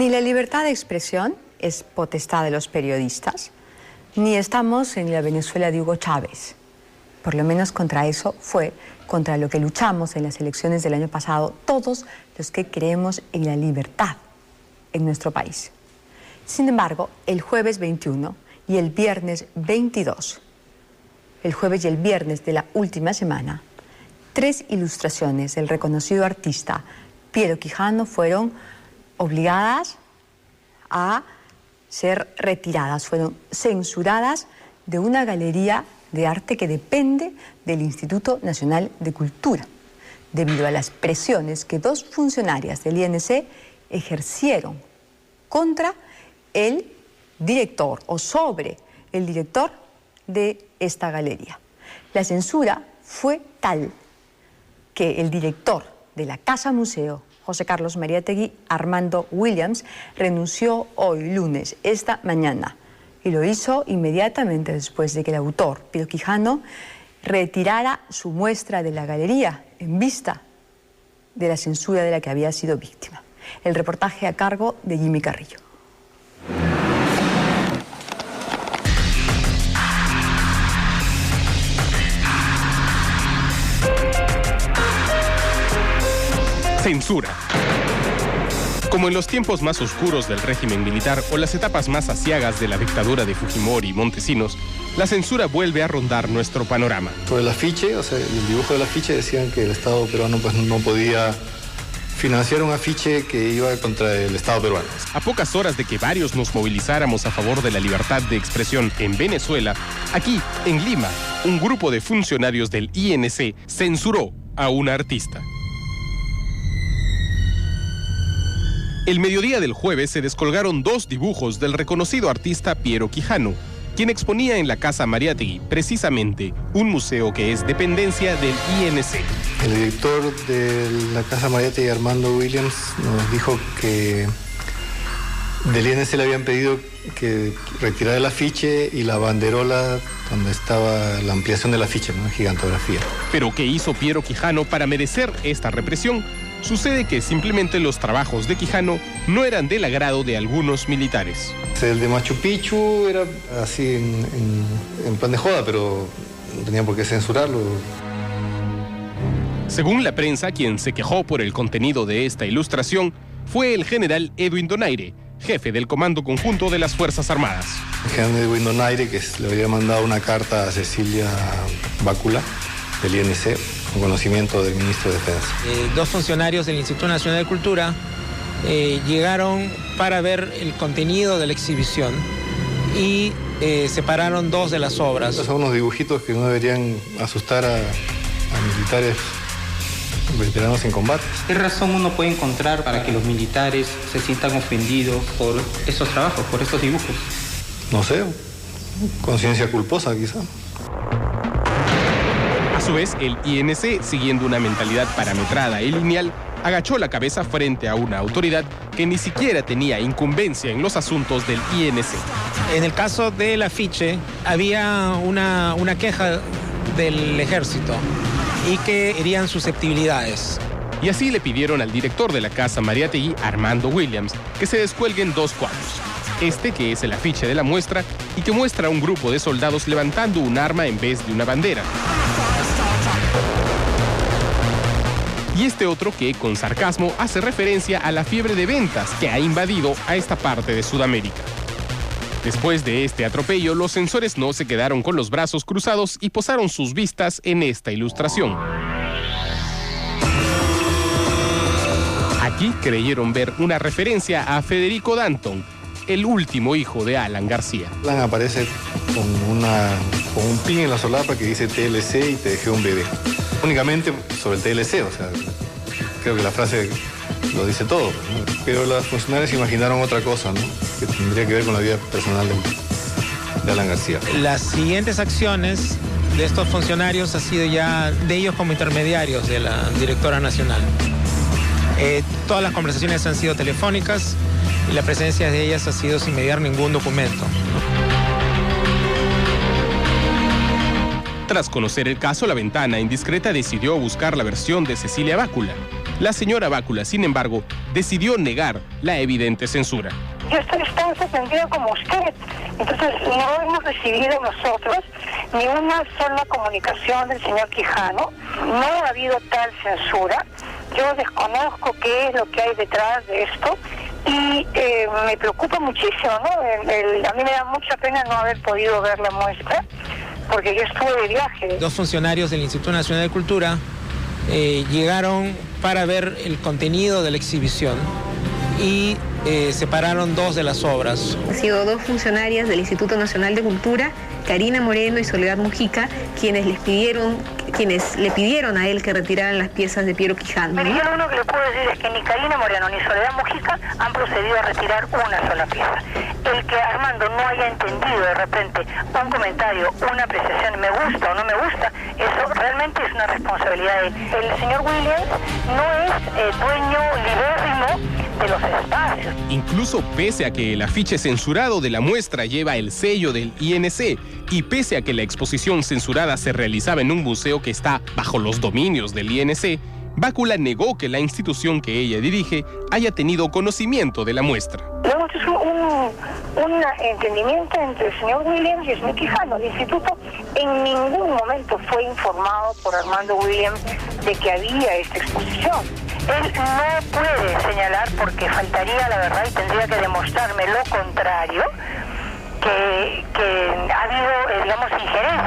Ni la libertad de expresión es potestad de los periodistas, ni estamos en la Venezuela de Hugo Chávez. Por lo menos contra eso fue contra lo que luchamos en las elecciones del año pasado todos los que creemos en la libertad en nuestro país. Sin embargo, el jueves 21 y el viernes 22, el jueves y el viernes de la última semana, 3 ilustraciones del reconocido artista Piero Quijano fueron obligadas a ser retiradas, fueron censuradas de una galería de arte que depende del Instituto Nacional de Cultura, debido a las presiones que 2 funcionarias del INC ejercieron contra el director o sobre el director de esta galería. La censura fue tal que el director de la Casa Museo, José Carlos Mariátegui Armando Williams, renunció hoy lunes, esta mañana, y lo hizo inmediatamente después de que el autor, Piero Quijano, retirara su muestra de la galería en vista de la censura de la que había sido víctima. El reportaje a cargo de Jimmy Carrillo. Censura. Como en los tiempos más oscuros del régimen militar o las etapas más aciagas de la dictadura de Fujimori y Montesinos, la censura vuelve a rondar nuestro panorama. Por el afiche, o sea, el dibujo del afiche decían que el Estado peruano pues, no podía financiar un afiche que iba contra el Estado peruano. A pocas horas de que varios nos movilizáramos a favor de la libertad de expresión en Venezuela, aquí, en Lima, un grupo de funcionarios del INC censuró a una artista. El mediodía del jueves se descolgaron 2 dibujos del reconocido artista Piero Quijano, quien exponía en la Casa Mariátegui, precisamente, un museo que es dependencia del INC. El director de la Casa Mariátegui, Armando Williams, nos dijo que del INC le habían pedido que retirara el afiche y la banderola donde estaba la ampliación del afiche, ¿no? Gigantografía. ¿Pero qué hizo Piero Quijano para merecer esta represión? Sucede que simplemente los trabajos de Quijano no eran del agrado de algunos militares. El de Machu Picchu era así en plan de joda, pero no tenía por qué censurarlo. Según la prensa, quien se quejó por el contenido de esta ilustración fue el general Edwin Donaire, jefe del Comando Conjunto de las Fuerzas Armadas. El general Edwin Donaire, que le había mandado una carta a Cecilia Bácula, del INC, con conocimiento del ministro de Defensa. 2 funcionarios del Instituto Nacional de Cultura llegaron para ver el contenido de la exhibición y separaron 2 de las obras. Son unos dibujitos que no deberían asustar a militares veteranos en combate. ¿Qué razón uno puede encontrar para que los militares se sientan ofendidos por esos trabajos, por estos dibujos? No sé, conciencia culposa quizá. A su vez, el INC, siguiendo una mentalidad parametrada y lineal, agachó la cabeza frente a una autoridad que ni siquiera tenía incumbencia en los asuntos del INC. En el caso del afiche, había una queja del ejército y que herían susceptibilidades. Y así le pidieron al director de la Casa Mariátegui, Armando Williams, que se descuelguen 2 cuadros. Este, que es el afiche de la muestra y que muestra a un grupo de soldados levantando un arma en vez de una bandera. Y este otro que, con sarcasmo, hace referencia a la fiebre de ventas que ha invadido a esta parte de Sudamérica. Después de este atropello, los censores no se quedaron con los brazos cruzados y posaron sus vistas en esta ilustración. Aquí creyeron ver una referencia a Federico Danton, el último hijo de Alan García. Alan aparece con un pin en la solapa que dice TLC y te dejé un bebé. Únicamente sobre el TLC, o sea, creo que la frase lo dice todo, ¿no? Pero los funcionarios imaginaron otra cosa, ¿no? Que tendría que ver con la vida personal de Alan García. Las siguientes acciones de estos funcionarios ha sido ya de ellos como intermediarios de la directora nacional. Todas las conversaciones han sido telefónicas y la presencia de ellas ha sido sin mediar ningún documento. Tras conocer el caso, La Ventana Indiscreta decidió buscar la versión de Cecilia Bácula. La señora Bácula, sin embargo, decidió negar la evidente censura. Yo estoy tan sorprendida como usted. Entonces, no hemos recibido nosotros ni una sola comunicación del señor Quijano. No ha habido tal censura. Yo desconozco qué es lo que hay detrás de esto y me preocupa muchísimo, ¿no? A mí me da mucha pena no haber podido ver la muestra porque yo estuve de viaje. 2 funcionarios del Instituto Nacional de Cultura llegaron para ver el contenido de la exhibición y separaron 2 de las obras. Han sido 2 funcionarias del Instituto Nacional de Cultura, Karina Moreno y Soledad Mujica, quienes le pidieron a él que retiraran las piezas de Piero Quijano. Pero yo lo único que le puedo decir es que ni Karina Moreno ni Soledad Mujica han procedido a retirar una sola pieza. El que Armando no haya entendido de repente un comentario, una apreciación, me gusta o no me gusta, eso realmente es una responsabilidad de él. El señor Williams no es dueño libérrimo de los espacios. Incluso pese a que el afiche censurado de la muestra lleva el sello del INC y pese a que la exposición censurada se realizaba en un museo que está bajo los dominios del INC, Bácula negó que la institución que ella dirige haya tenido conocimiento de la muestra. Luego es un entendimiento entre el señor Williams y el señor Quijano. El instituto en ningún momento fue informado por Armando Williams de que había esta exposición. Él no puede señalar porque faltaría la verdad y tendría que demostrarme lo contrario, que ha habido, digamos, injerencia.